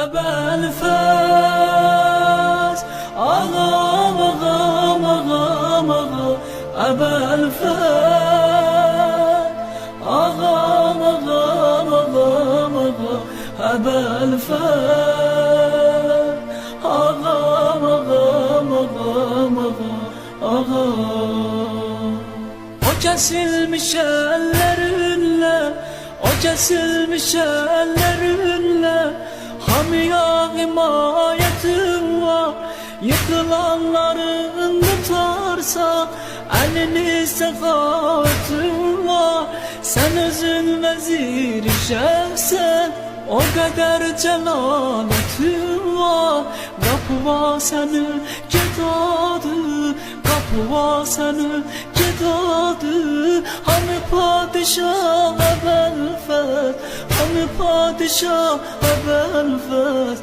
أبا الفاس أغام أغام أغام أغام أبا الفاس أغام أغام أغام أغام أبا الفاس أغام أغام أغام أغام O kesilmiş ellerinle, o kesilmiş ellerinle Hamiya himayetin var, yıkılanların tutarsa elini sefavetin var. Sen özün vezir-i şefsen, o kadar celaletin var. Kapı var senin gedadı, kapı var senin gedadı. Hani padişah Ebelfet, hani padişah Ebelfet.